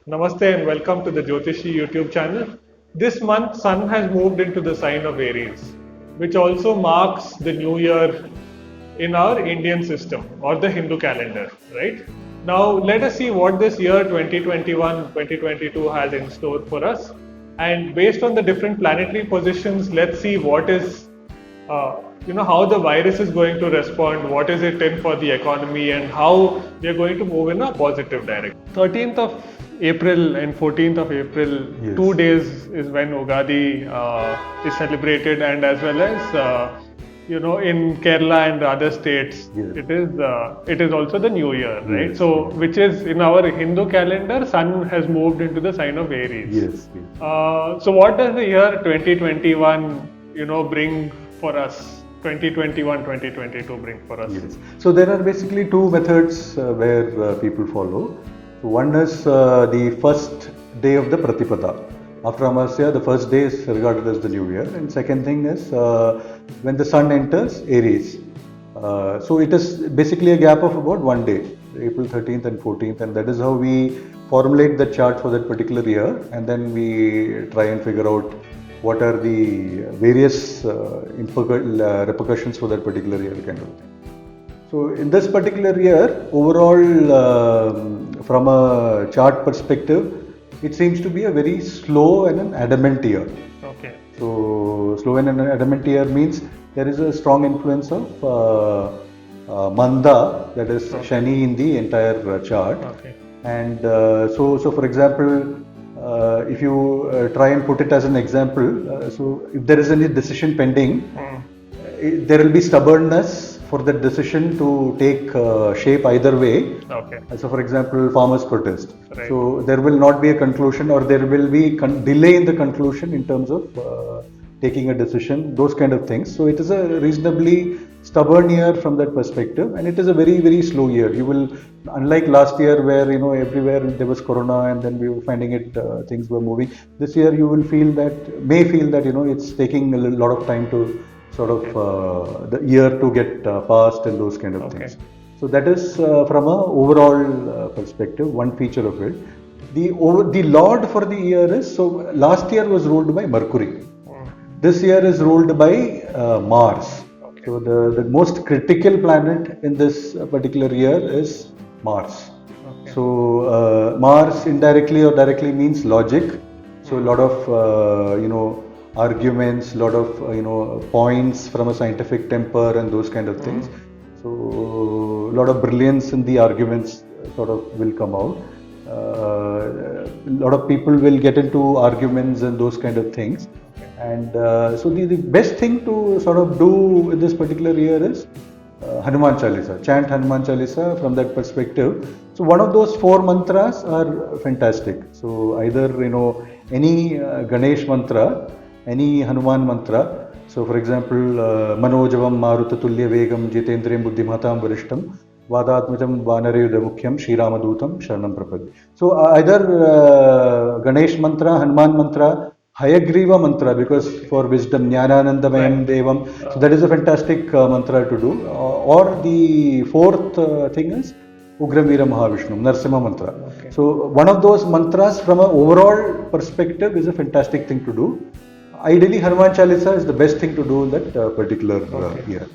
Namaste and welcome to the Jyotishi YouTube channel. This month, Sun has moved into the sign of Aries, which also marks the new year in our Indian system or the Hindu calendar, right? Now, let us see what this year 2021 2022 has in store for us. And based on the different planetary positions, let's see what is how the virus is going to respond, what is it in for the economy, and how we are going to move in a positive direction. 13th of April and 14th of April, Yes. 2 days is when Ugadi is celebrated, and as well as in Kerala and other states, Yes. it is also the New Year, right? Yes. So, which is in our Hindu calendar, Sun has moved into the sign of Aries. Yes. So what does the year 2021, bring for us? 2021, 2022 bring for us? Yes. So there are basically two methods where people follow. So one is the first day of the Pratipada. After Amasya, the first day is regarded as the New Year, and second thing is when the sun enters Aries. So it is basically a gap of about one day, April 13th and 14th, and that is how we formulate the chart for that particular year, and then we try and figure out what are the various repercussions for that particular year kind of thing. So in this particular year, overall, from a chart perspective, it seems to be a very slow and an adamant year. Okay. So slow and an adamant year means there is a strong influence of Manda, that is Shani, in the entire chart. Okay. And so for example, if you try and put it as an example, so if there is any decision pending, there will be stubbornness for that decision to take shape either way. Okay. So for example, farmers protest. Right. So there will not be a conclusion, or there will be delay in the conclusion in terms of taking a decision, those kind of things. So it is a reasonably stubborn year from that perspective, and it is a very, very slow year. You will, unlike last year where everywhere there was corona and then we were finding it, things were moving. This year you will may feel that it's taking a lot of time to sort of the year to get past and those kind of things. So that is from a overall perspective, one feature of it. The Lord for the year is, so last year was ruled by Mercury. This year is ruled by Mars. So the most critical planet in this particular year is Mars. So Mars indirectly or directly means logic. So a lot of arguments, lot of points from a scientific temper and those kind of things. So a lot of brilliance in the arguments sort of will come out. A lot of people will get into arguments and those kind of things. And so the best thing to sort of do in this particular year is Hanuman Chalisa, chant Hanuman Chalisa from that perspective. So one of those four mantras are fantastic. So either any Ganesh mantra, any Hanuman mantra. So for example, Manojavam Maruta Tulya Vegam Jitendriyam Buddhimatam Varishtam Vadatmajam Vanarayuda Mukhyam Shri Ramadutam Sharanam Prapadi. So either Ganesh mantra, Hanuman mantra, Hayagriva mantra, because for wisdom, Jnananandamayam Devam. So that is a fantastic mantra to do. Or the fourth thing is Ugramvira Mahavishnu, Narsimha mantra. Okay. So one of those mantras from an overall perspective is a fantastic thing to do. Ideally, Hanuman Chalisa is the best thing to do in that particular year.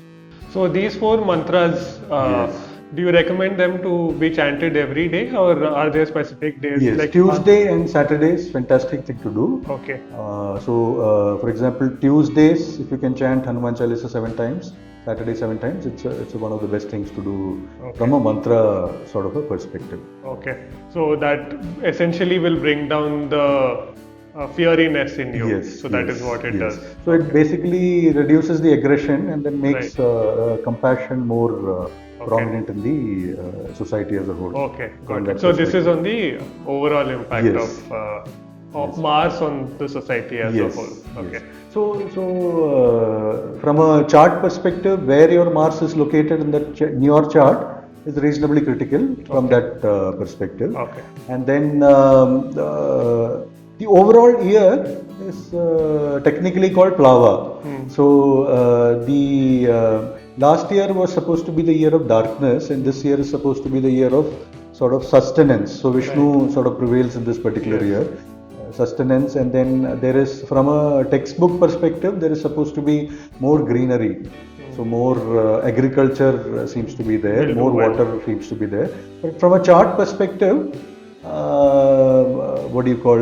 So these four mantras, Yes. do you recommend them to be chanted every day, or are there specific days? Yes, like Tuesday and Saturday is fantastic thing to do. Okay. So, for example, Tuesdays, if you can chant Hanuman Chalisa 7 times, Saturday 7 times, it's one of the best things to do from a mantra sort of a perspective. Okay. So that essentially will bring down the feariness in you. Yes. So that is what it does. So it basically reduces the aggression and then makes compassion more prominent in the society as a whole. Okay, got it. So this is on the overall impact Yes. of Mars on the society as a whole. Okay. So from a chart perspective, where your Mars is located in in your chart is reasonably critical from that perspective. Okay. And then the overall year is technically called Plava. So the last year was supposed to be the year of darkness, and this year is supposed to be the year of sort of sustenance. So Vishnu sort of prevails in this particular year. Sustenance, and then there is, from a textbook perspective, there is supposed to be more greenery. So more agriculture seems to be there, more water seems to be there. But from a chart perspective, what do you call,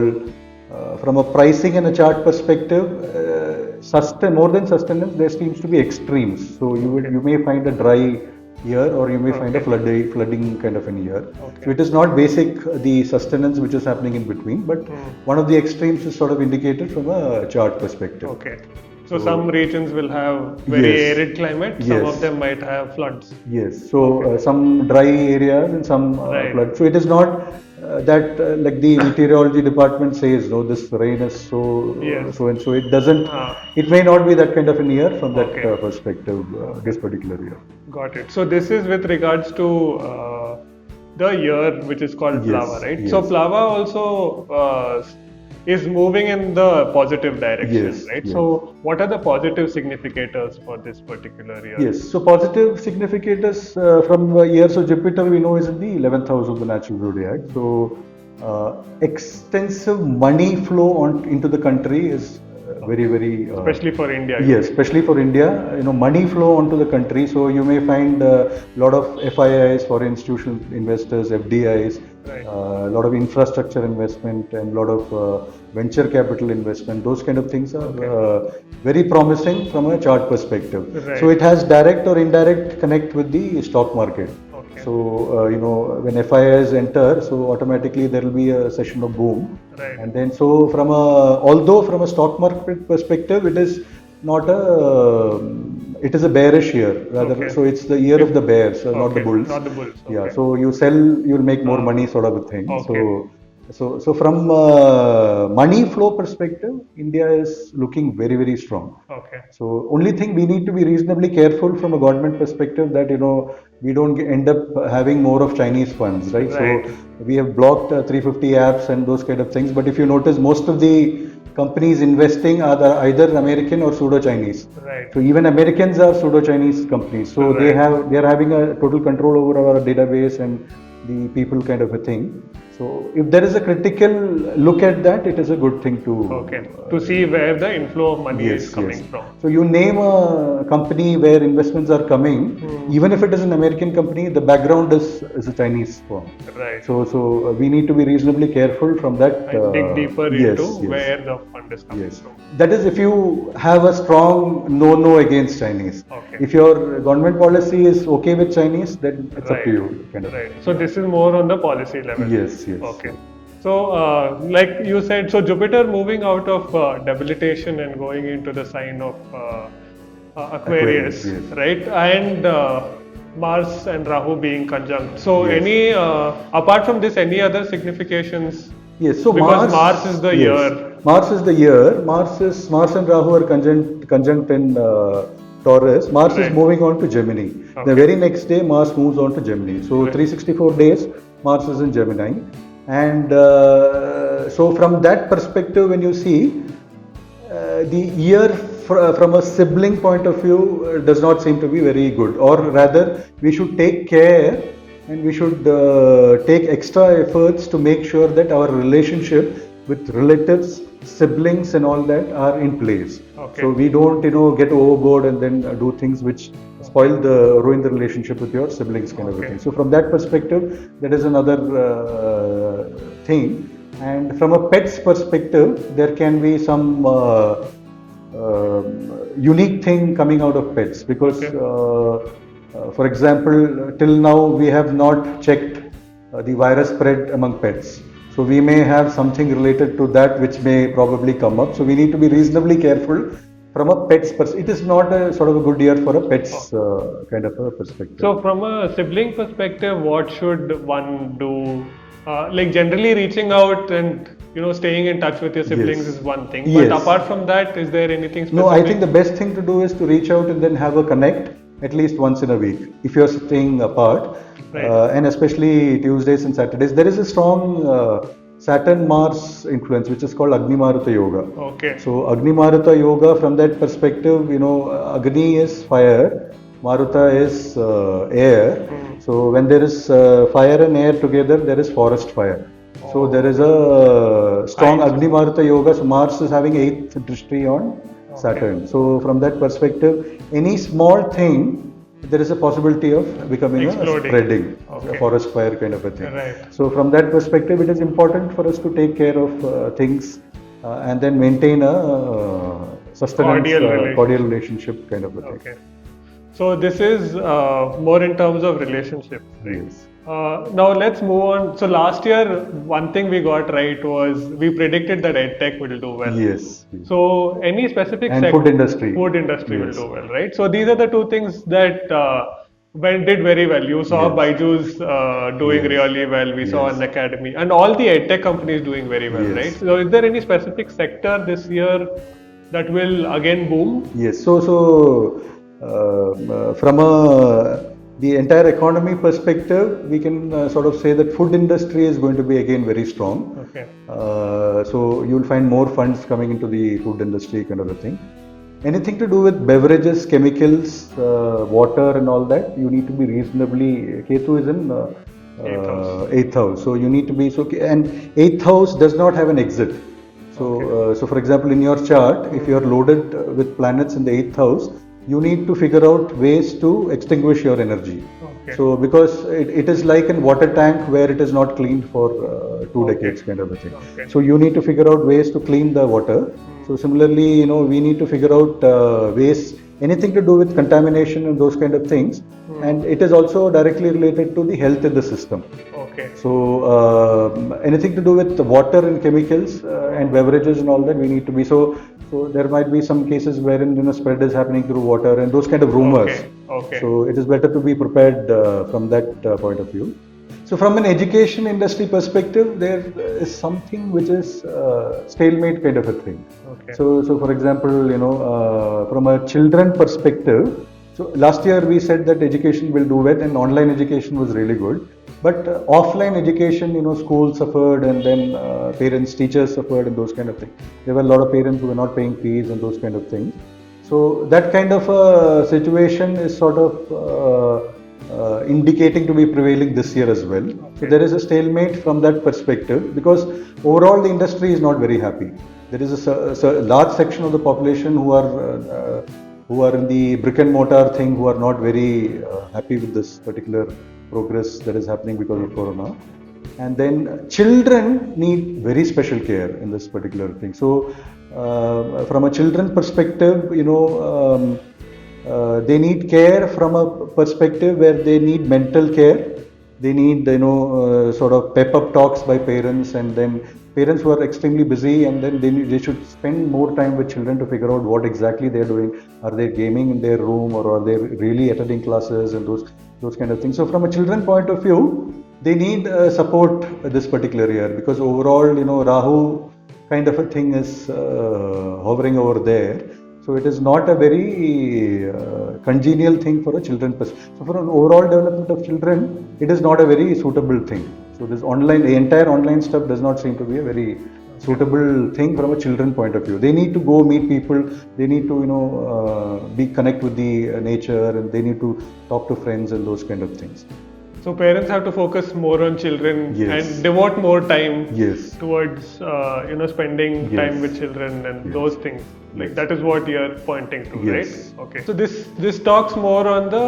from a pricing and a chart perspective, more than sustenance, there seems to be extremes. So you may find a dry year, or you may find a flooding kind of an year. So it is not basic, the sustenance which is happening in between, but one of the extremes is sort of indicated from a chart perspective. Okay. So some regions will have very arid climate, some of them might have floods. Yes, so some dry areas and some flood. So it is not that like the meteorology department says, no, this rain is so and so. It doesn't, it may not be that kind of a year from that perspective, this particular year. Got it. So this is with regards to the year which is called Plava, right? Yes. So Plava also is moving in the positive direction, right? Yes. So what are the positive significators for this particular year? Yes, so positive significators from year, so Jupiter we know is in the 11th house of the natural zodiac. So extensive money flow into the country is very especially for India. Yes, especially for India, money flow onto the country. So you may find a lot of FIIs, foreign institutional investors, FDIs, a lot of infrastructure investment, and a lot of venture capital investment. Those kind of things are very promising from a chart perspective. So it has direct or indirect connect with the stock market. So, when FIIs enter, so automatically there will be a session of boom. And then, so although from a stock market perspective, it is not it is a bearish year, rather. So it's the year of the bears, not the bulls. Not the bulls. Yeah, so you sell, you'll make more money, sort of a thing. So from money flow perspective, India is looking very strong. So only thing we need to be reasonably careful from a government perspective that we don't end up having more of Chinese funds, right? So we have blocked 350 apps and those kind of things. But if you notice, most of the companies investing are either American or pseudo-Chinese. So even Americans are pseudo-Chinese companies. So they are having a total control over our database and the people kind of a thing. So if there is a critical look at that, it is a good thing to see where the inflow of money is coming from. So you name a company where investments are coming, even if it is an American company, the background is a Chinese firm. So we need to be reasonably careful from that. And dig deeper into where the fund is coming from. That is, if you have a strong no against Chinese. If your government policy is okay with Chinese, then it's up to you. So this is more on the policy level. Yes. Okay. So, like you said, so Jupiter moving out of debilitation and going into the sign of Aquarius, right? And Mars and Rahu being conjunct. So, any apart from this, any other significations? Yes. So because Mars is the year. Mars is the year. Mars and Rahu are conjunct in Taurus. Mars is moving on to Gemini. The very next day, Mars moves on to Gemini. So 364 days, Mars is in Gemini. And so from that perspective, when you see the year from a sibling point of view does not seem to be very good, or rather we should take care and we should take extra efforts to make sure that our relationship with relatives, siblings and all that are in place. So we don't get overboard and then do things which ruin the relationship with your siblings kind of a thing. So from that perspective, that is another thing. And from a pet's perspective, there can be some unique thing coming out of pets, because for example, till now we have not checked the virus spread among pets. So we may have something related to that which may probably come up. So we need to be reasonably careful from a pet's perspective. It is not a sort of a good year for a pet's kind of a perspective. So from a sibling perspective, what should one do? Like generally reaching out and staying in touch with your siblings is one thing. But apart from that, is there anything specific? No, I think the best thing to do is to reach out and then have a connect at least once in a week if you're staying apart. And especially Tuesdays and Saturdays. There is a strong Saturn-Mars influence which is called Agni Maruta Yoga. So Agni Maruta Yoga, from that perspective, Agni is fire, Maruta is air. So when there is fire and air together, there is forest fire. So there is a strong Agni Maruta Yoga. So Mars is having 8th drishti on Saturn. So from that perspective, any small thing, there is a possibility of becoming Exploding. a spreading, Okay. a forest fire kind of a thing. Right. So from that perspective, it is important for us to take care of things and then maintain a sustenance, cordial relationship kind of a thing. Okay. So this is more in terms of relationship. Right? Yes. Now let's move on. So last year, one thing we got right was we predicted that EdTech will do well. Yes. So any specific And food industry. Food industry Yes. will do well, right? So these are the two things that did very well. You saw Yes. Byju's doing Yes. really well. We saw Yes. an academy and all the EdTech companies doing very well, Yes. right? So is there any specific sector this year that will again boom? Yes. So from the entire economy perspective, we can sort of say that food industry is going to be again very strong. Okay. So you'll find more funds coming into the food industry kind of a thing. Anything to do with beverages, chemicals, water and all that, you need to be reasonably, Ketu is in eighth house. So you need to be, and eighth house does not have an exit. So, so for example, in your chart, if you are loaded with planets in the 8th house, you need to figure out ways to extinguish your energy. Okay. So, because it is like a water tank where it is not cleaned for 2 decades kind of a thing. Okay. So, you need to figure out ways to clean the water. So, similarly, we need to figure out ways, anything to do with contamination and those kind of things. And it is also directly related to the health in the system. Okay. So anything to do with the water and chemicals and beverages and all that, we need to be so there might be some cases wherein spread is happening through water and those kind of rumors. Okay. So it is better to be prepared from that point of view. So from an education industry perspective, there is something which is stalemate kind of a thing. Okay. So for example, from a children perspective, so last year we said that education will do well and online education was really good. But offline education, schools suffered and then parents, teachers suffered and those kind of things. There were a lot of parents who were not paying fees and those kind of things. So that kind of a situation is sort of indicating to be prevailing this year as well. So there is a stalemate from that perspective because overall the industry is not very happy. There is a large section of the population who are in the brick and mortar thing, who are not very happy with this particular progress that is happening because of Corona. And then children need very special care in this particular thing. So from a children perspective, they need care from a perspective where they need mental care. They need, sort of pep-up talks by parents, and then parents who are extremely busy, and then they should spend more time with children to figure out what exactly they're doing. Are they gaming in their room, or are they really attending classes and those kind of things. So from a children point of view, they need support this particular year because overall, Rahu kind of a thing is hovering over there. So it is not a very congenial thing for a children. So for an overall development of children, it is not a very suitable thing. So this the entire online stuff does not seem to be a very suitable thing from a children point of view. They need to go meet people. They need to connect with the nature, and they need to talk to friends and those kind of things. So parents have to focus more on children and devote more time towards spending time with children and those things. Like that is what you're pointing to, right? Okay. So this talks more on the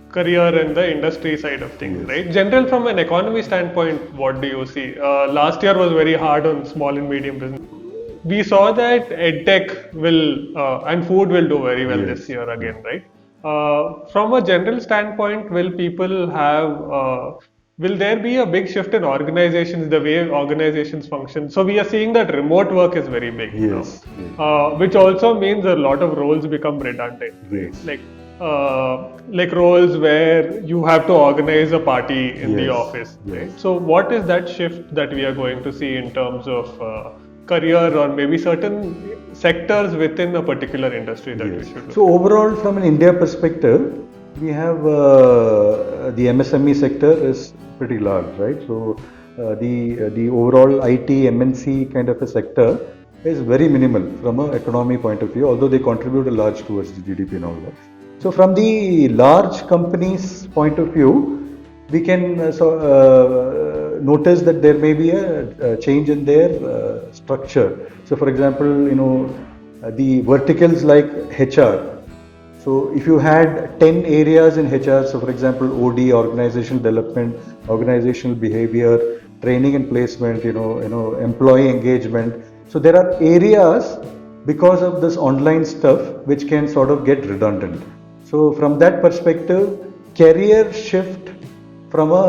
career and the industry side of things, right? General, from an economy standpoint, what do you see? Last year was very hard on small and medium business. We saw that EdTech will and food will do very well this year again, right? From a general standpoint, will people have will there be a big shift in organizations, the way organizations function? So we are seeing that remote work is very big now, which also means a lot of roles become redundant. Like roles where you have to organize a party in the office. Right? So what is that shift that we are going to see in terms of career or maybe certain sectors within a particular industry that we should look? So overall, from an India perspective, we have the MSME sector is pretty large, right? So the overall IT MNC kind of a sector is very minimal from an economy point of view, although they contribute a large towards the GDP and all that. So from the large companies' point of view, we can notice that there may be a change in their structure. So for example, the verticals like HR. So if you had 10 areas in HR, so for example, OD, organizational development, organizational behavior, training and placement, employee engagement. So there are areas because of this online stuff which can sort of get redundant. So from that perspective, career shift from a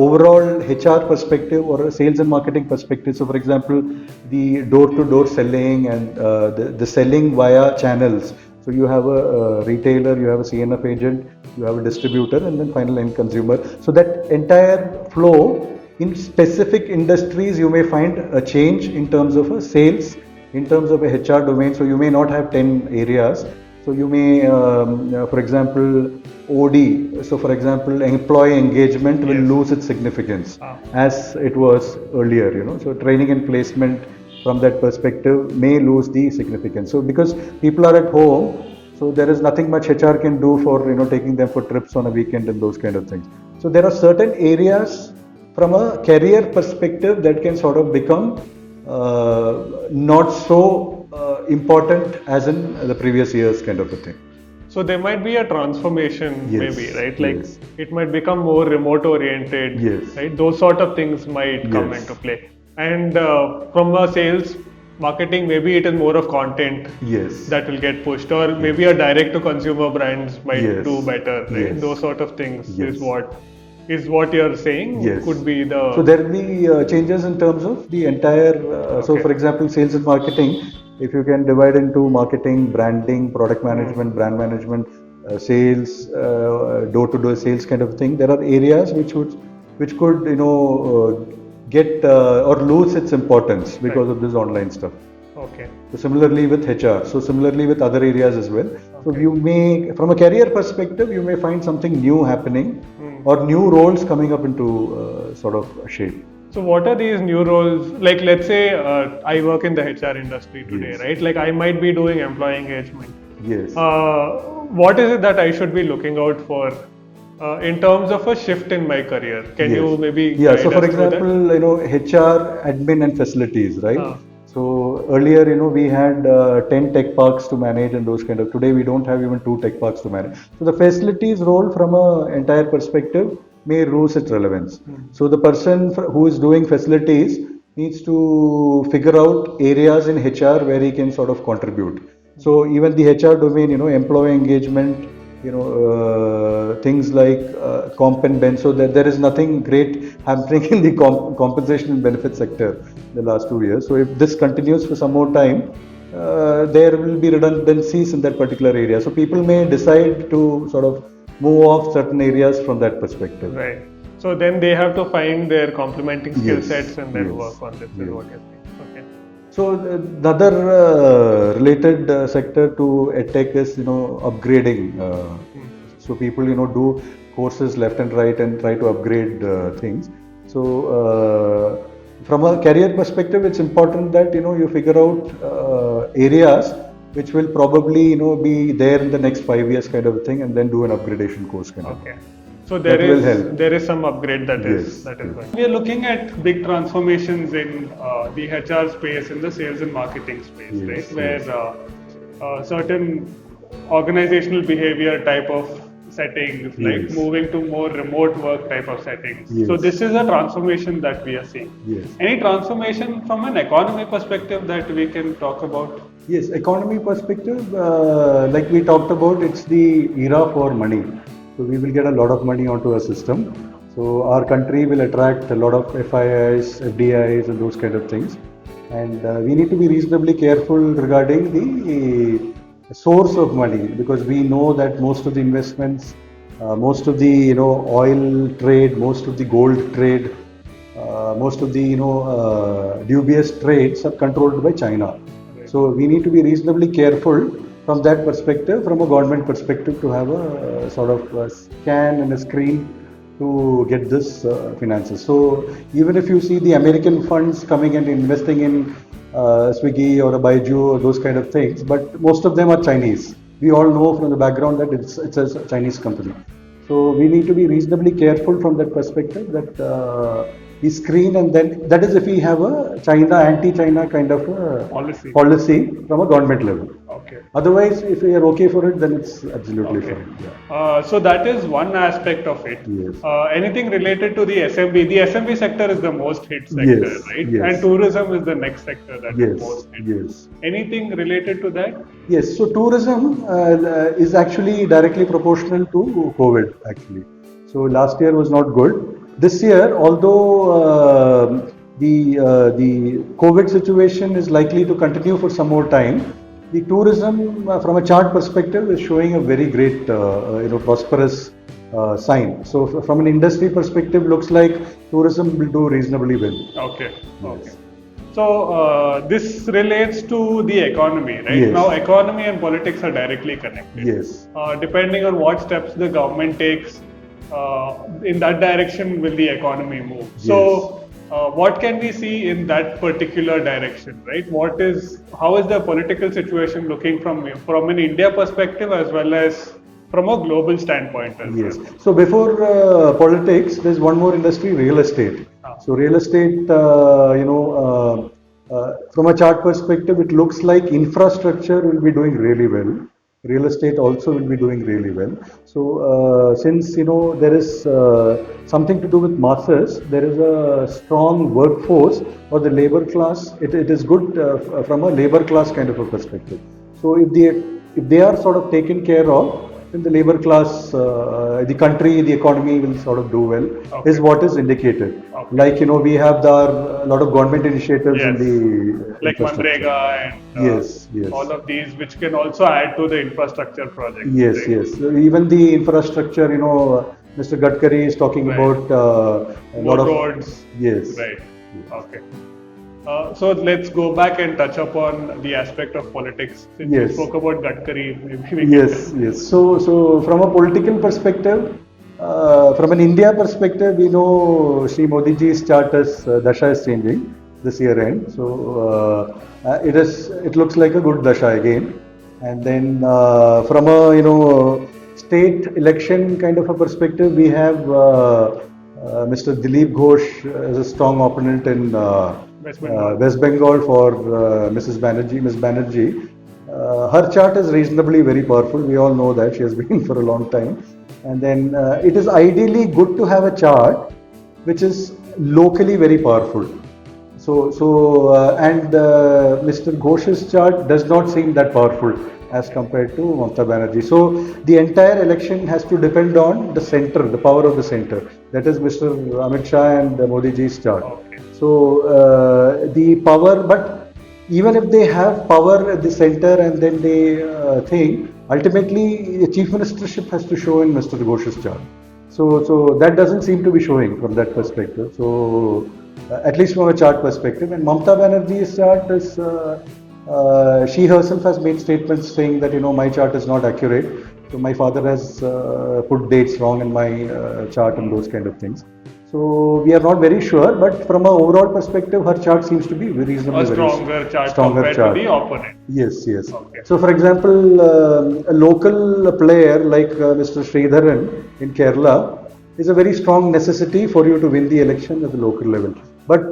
overall HR perspective or a sales and marketing perspective. So for example, the door-to-door selling and the selling via channels. So you have a retailer, you have a CNF agent, you have a distributor, and then final end consumer. So that entire flow in specific industries, you may find a change in terms of a sales, in terms of a HR domain. So you may not have 10 areas. So you may, for example, OD. So for example, employee engagement will lose its significance as it was earlier. So training and placement from that perspective may lose the significance. So because people are at home, so there is nothing much HR can do for taking them for trips on a weekend and those kind of things. So there are certain areas from a career perspective that can sort of become not so important as in the previous years kind of a thing. So there might be a transformation, Yes, maybe, right? Like yes. it might become more remote oriented, Yes. right? Those sort of things might come Yes. into play. And from a sales marketing, maybe it is more of content Yes. that will get pushed, or maybe a direct to consumer brands might Yes. do better, right? Yes. Those sort of things Yes. is what you're saying. Yes. Could be the So there will be changes in terms of the entire. So Okay. for example, sales and marketing. If you can divide into marketing, branding, product management, brand management, sales, door-to-door sales kind of thing, there are areas which could get or lose its importance because Right. of this online stuff. Okay. So similarly with HR, so similarly with other areas as well. So Okay. you may, from a career perspective, you may find something new happening or new roles coming up into sort of shape. So what are these new roles? Like let's say I work in the HR industry today, Yes. right? Like I might be doing employee engagement. Yes. What is it that I should be looking out for in terms of a shift in my career? Can you Yes. maybe Yeah, guide so for us through that? example, HR, admin and facilities, right? Ah. So earlier, we had 10 tech parks to manage and those kind of. Today, we don't have even 2 tech parks to manage. So the facilities role from a entire perspective may lose its relevance. So the person who is doing facilities needs to figure out areas in HR where he can sort of contribute. So even the HR domain, employee engagement, things like comp and ben. So that there is nothing great happening in the compensation and benefit sector the last 2 years. So if this continues for some more time, there will be redundancies in that particular area. So people may decide to sort of move off certain areas from that perspective. Right. So then they have to find their complementing skill Yes, sets and then yes, work on this. Is yes. what you're saying. Okay. So the other related sector to edtech is upgrading. So people do courses left and right and try to upgrade things. So from a career perspective, it's important that you figure out areas which will probably be there in the next 5 years kind of a thing, and then do an upgradation course kind of. Okay. So there That will is help. there is some upgrade that is Yes, that is yes. going. We are looking at big transformations in the HR space, in the sales and marketing space, Yes, right? yes. Where certain organizational behavior type of settings, like Yes. moving to more remote work type of settings. Yes. So this is a transformation that we are seeing. Yes. Any transformation from an economy perspective that we can talk about? Yes, economy perspective, like we talked about, it's the era for money. So we will get a lot of money onto our system. So our country will attract a lot of FIIs, FDIs, and those kind of things. And we need to be reasonably careful regarding the source of money, because we know that most of the investments, most of the oil trade, most of the gold trade, most of the dubious trades are controlled by China. So we need to be reasonably careful from that perspective, from a government perspective, to have a sort of a scan and a screen to get this finances. So even if you see the American funds coming and investing in Swiggy or a Baiju or those kind of things, but most of them are Chinese. we all know from the background that it's a Chinese company. So we need to be reasonably careful from that perspective that we screen, and then that is if we have a China, anti-China kind of a policy from a government level. Okay. Otherwise, if we are okay for it, then it's absolutely Okay. fine. Yeah. So that is one aspect of it. Yes. Anything related to the SMB? The SMB sector is the most hit sector, Yes, right? yes. And tourism is the next sector that is Yes, most hit. yes. Anything related to that? Yes, so tourism is actually directly proportional to COVID actually. So last year was not good. This year, although the COVID situation is likely to continue for some more time, the tourism from a chart perspective is showing a very great, prosperous sign. So from an industry perspective, looks like tourism will do reasonably well. Okay. Okay. So this relates to the economy, right? Yes. Now, economy and politics are directly connected. Yes. Depending on what steps the government takes, in that direction will the economy move. So, what can we see in that particular direction, right? How is the political situation looking from an India perspective as well as from a global standpoint as Yes. well? So before politics, there's one more industry, real estate. So real estate, from a chart perspective, it looks like infrastructure will be doing really well. Real estate also will be doing really well. So since there is something to do with masses, there is a strong workforce or the labor class. It is good from a labor class kind of a perspective. So if they are sort of taken care of, then the labor class, the country, the economy will sort of do well. Okay. Is what is indicated. Okay. Like we have a lot of government initiatives in Yes. the Like infrastructure. Manrega and Yes, yes. all of these, which can also add to the infrastructure project. Yes, right? yes. Even the infrastructure, Mr. Gadkari is talking Right. about a More lot of roads. Yes. Right. Okay. So let's go back and touch upon the aspect of politics. Since you Yes. spoke about Gadkari, maybe we Yes, yes. So from a political perspective, from an India perspective, we know Shri Modi ji's chart is dasha is changing this year end. So it looks like a good dasha again. And then from a state election kind of a perspective, we have Mr. Dilip Ghosh as a strong opponent in West Bengal for Ms. Banerjee. Her chart is reasonably very powerful. We all know that she has been for a long time. And then it is ideally good to have a chart which is locally very powerful. And Mr. Ghosh's chart does not seem that powerful as compared to Mamata Banerjee. So the entire election has to depend on the center, the power of the center. That is Mr. Amit Shah and Modi ji's chart. Okay. So the power, but even if they have power at the center and then they think, ultimately the chief ministership has to show in Mr. Ghosh's chart. So that doesn't seem to be showing from that perspective. So at least from a chart perspective. And Mamata Banerjee's chart is, she herself has made statements saying that, my chart is not accurate. So my father has put dates wrong in my chart and those kind of things. So we are not very sure, but from an overall perspective, her chart seems to be reasonably A stronger chart stronger compared chart. to the opponent. Yes, yes. Okay. So, for example, a local player like Mr. Sridharan in Kerala is a very strong necessity for you to win the election at the local level. But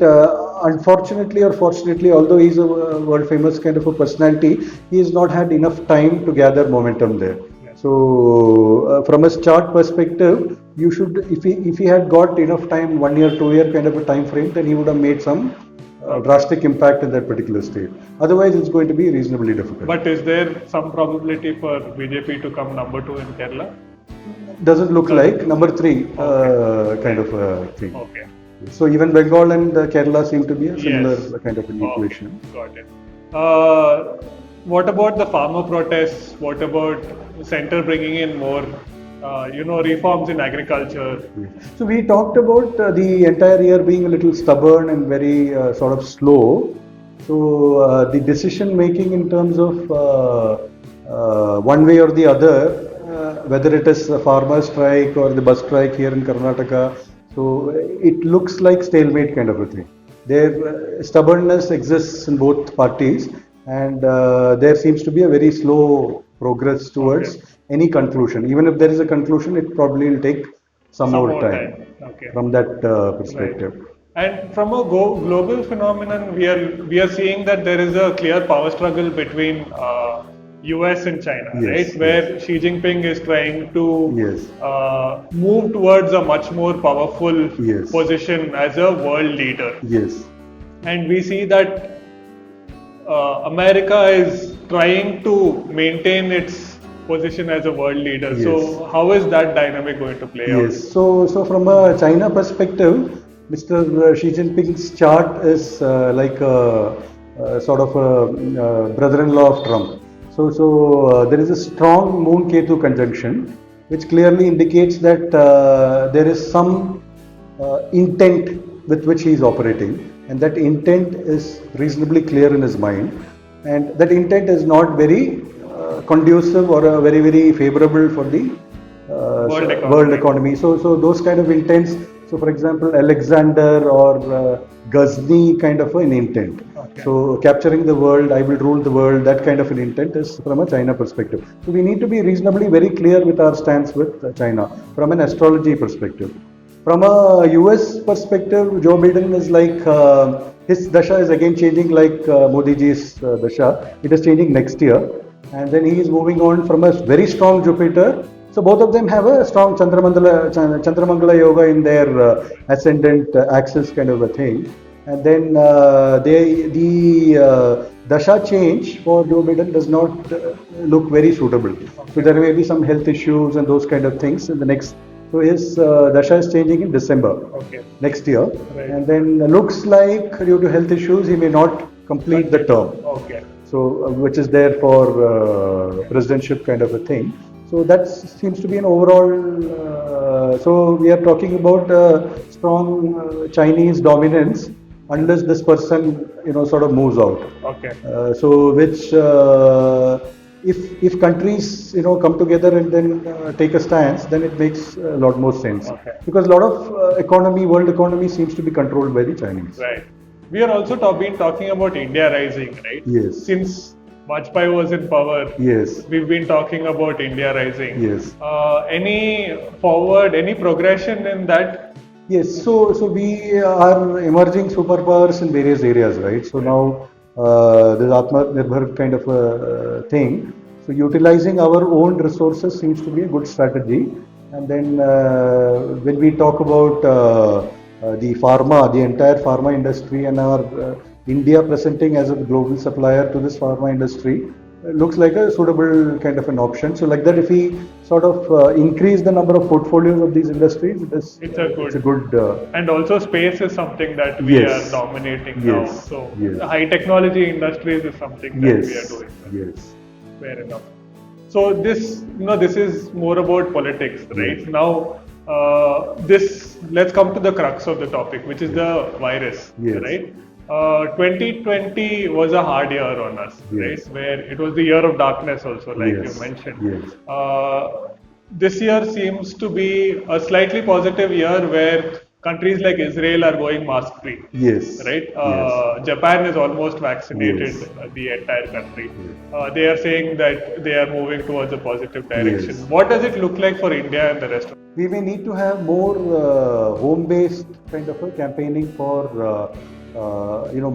unfortunately or fortunately, although he's a world famous kind of a personality, he has not had enough time to gather momentum there. So, from a chart perspective, you should, if he had got enough time, 1 year, 2 year kind of a time frame, then he would have made some drastic impact in that particular state. Otherwise, it's going to be reasonably difficult. But is there some probability for BJP to come number 2 in Kerala? Doesn't look like number 3 kind of a thing. Okay. So even Bengal and Kerala seem to be a similar Yes. kind of an equation. Got it. What about the farmer protests? What about center bringing in more, reforms in agriculture? So we talked about the entire year being a little stubborn and very sort of slow. So the decision making in terms of one way or the other, whether it is a farmer strike or the bus strike here in Karnataka, so it looks like stalemate kind of a thing. Their stubbornness exists in both parties, and there seems to be a very slow progress towards any conclusion. Even if there is a conclusion, it probably will take some more time Okay. from that Right. perspective. And from a global phenomenon, we are seeing that there is a clear power struggle between US and China, Yes, right? Where yes. Xi Jinping is trying to Yes. move towards a much more powerful Yes. position as a world leader. Yes. And we see that America is trying to maintain its position as a world leader. Yes. So how is that dynamic going to play out? Yes. So from a China perspective, Mr. Xi Jinping's chart is like a sort of a brother-in-law of Trump. So there is a strong Moon Ketu conjunction, which clearly indicates that there is some intent with which he is operating, and that intent is reasonably clear in his mind, and that intent is not very conducive or very favorable for the world economy. So those kind of intents. So for example, Alexander or Ghazni kind of an intent. Okay. So capturing the world, I will rule the world, that kind of an intent is from a China perspective. So we need to be reasonably very clear with our stance with China from an astrology perspective. From a US perspective, Joe Biden is like his dasha is again changing like Modi ji's dasha. It is changing next year, and then he is moving on from a very strong Jupiter. So both of them have a strong Chandramangala yoga in their ascendant axis kind of a thing, and then the dasha change for Joe Biden does not look very suitable. So there may be some health issues and those kind of things in the next. So his dasha is changing in December next year, Right. and then looks like due to health issues he may not complete the term. Okay. So which is there for presidentship kind of a thing. So that seems to be an overall. So we are talking about strong Chinese dominance unless this person sort of moves out. Okay. So which if countries come together and then take a stance, then it makes a lot more sense. Okay. Because a lot of world economy seems to be controlled by the Chinese. Right. We are also been talking about India rising, right? Yes. Since Vajpayee was in power, Yes. we've been talking about India rising. Yes. Any progression in that? Yes, so we are emerging superpowers in various areas, right? So now there's Atmanirbhar kind of a thing. So utilizing our own resources seems to be a good strategy. And then when we talk about the pharma, the entire pharma industry, and our India presenting as a global supplier to this pharma industry, looks like a suitable kind of an option. So like that, if we sort of increase the number of portfolios of these industries, it's a good and also space is something that we Yes. are dominating Yes. now. So Yes. the high technology industries is something that we are yes, doing. yes, Fair enough. So this is more about politics, right? Yes. Now, let's come to the crux of the topic, which is the virus, Yes. right? 2020 was a hard year on us, Yes. right? Where it was the year of darkness also, like Yes. you mentioned. Yes. This year seems to be a slightly positive year where countries like Israel are going mask free. Yes. Right? Yes. Japan is almost vaccinated Yes. the entire country. They are saying that they are moving towards a positive direction. Yes. What does it look like for India and the rest of We may need to have more home-based kind of a campaigning for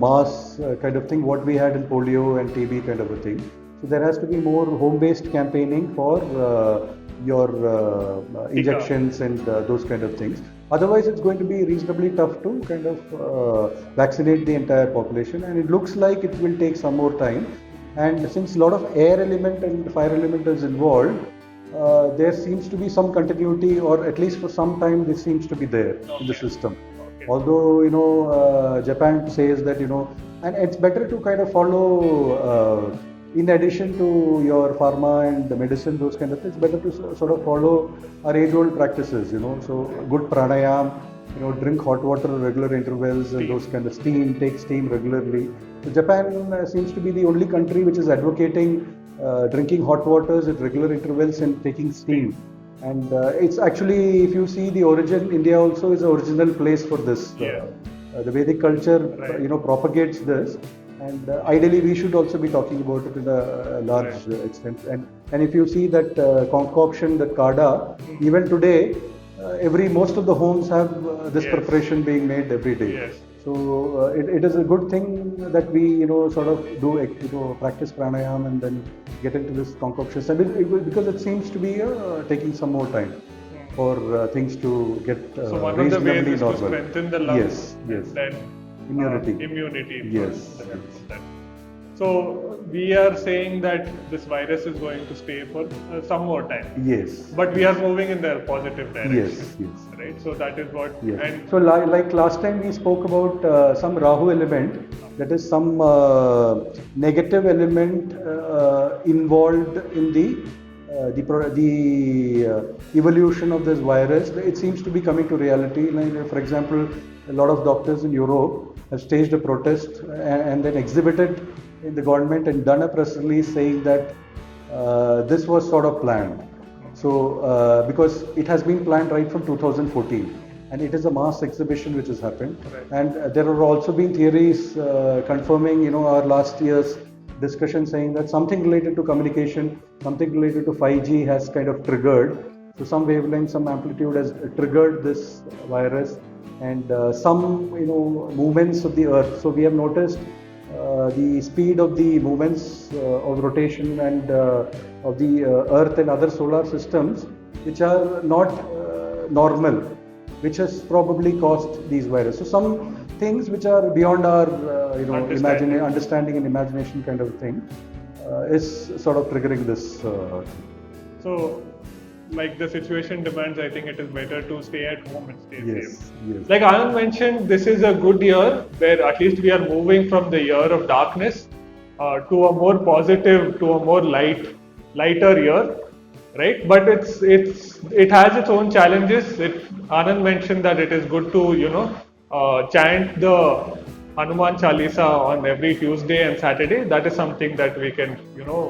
mass kind of thing. What we had in polio and TB kind of a thing. So there has to be more home-based campaigning for your injections and those kind of things. Otherwise, it's going to be reasonably tough to kind of vaccinate the entire population, and it looks like it will take some more time. And since a lot of air element and fire element is involved, there seems to be some continuity, or at least for some time, this seems to be there in the system. Okay. Although Japan says that and it's better to kind of follow. In addition to your pharma and the medicine, those kind of things, it's better to sort of follow our age-old practices, So good pranayam, drink hot water at regular intervals and those kind of take steam regularly. So Japan seems to be the only country which is advocating drinking hot waters at regular intervals and taking steam. And it's actually, if you see the origin, India also is the original place for this. Yeah. The Vedic culture, Right. propagates this. And ideally, we should also be talking about it in a large extent. And if you see that concoction, that kada, even today, most of the homes have this Yes. preparation being made every day. Yes. So it is a good thing that we sort of do practice pranayam and then get into this concoctions. I mean, because it seems to be taking some more time for things to get So one of the reasonably ways is to normal. strengthen the lungs. Yes, yes. And then Immunity. Immunity. Yes, for the yes. health. So we are saying that this virus is going to stay for some more time. Yes. But we are moving in the positive direction. Yes, yes. Right. So that is what. Yes. And So like last time we spoke about some Rahu element, that is some negative element involved in the evolution of this virus. It seems to be coming to reality. Like, for example, a lot of doctors in Europe have staged a protest and then exhibited in the government and done a press release saying that this was sort of planned. So, because it has been planned right from 2014, and it is a mass exhibition which has happened. Right. And there have also been theories confirming, our last year's discussion saying that something related to communication, something related to 5G has kind of triggered. So, some wavelength, some amplitude has triggered this virus, and some, movements of the Earth. So, we have noticed the speed of the movements of rotation and of the Earth and other solar systems, which are not normal, which has probably caused these viruses. So some things which are beyond our understanding and imagination kind of thing is sort of triggering this. so, like the situation demands, I think it is better to stay at home and stay Yes, safe. yes. Like Anand mentioned, this is a good year where at least we are moving from the year of darkness to a more positive, to a more lighter year, right? But it has its own challenges. Anand mentioned that it is good to chant the Hanuman Chalisa on every Tuesday and Saturday. That is something that we can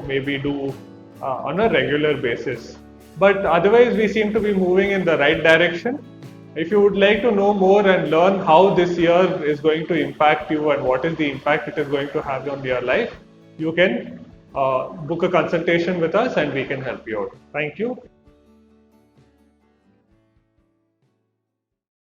maybe do on a regular basis. But otherwise, we seem to be moving in the right direction. If you would like to know more and learn how this year is going to impact you and what is the impact it is going to have on your life, you can book a consultation with us and we can help you out. Thank you.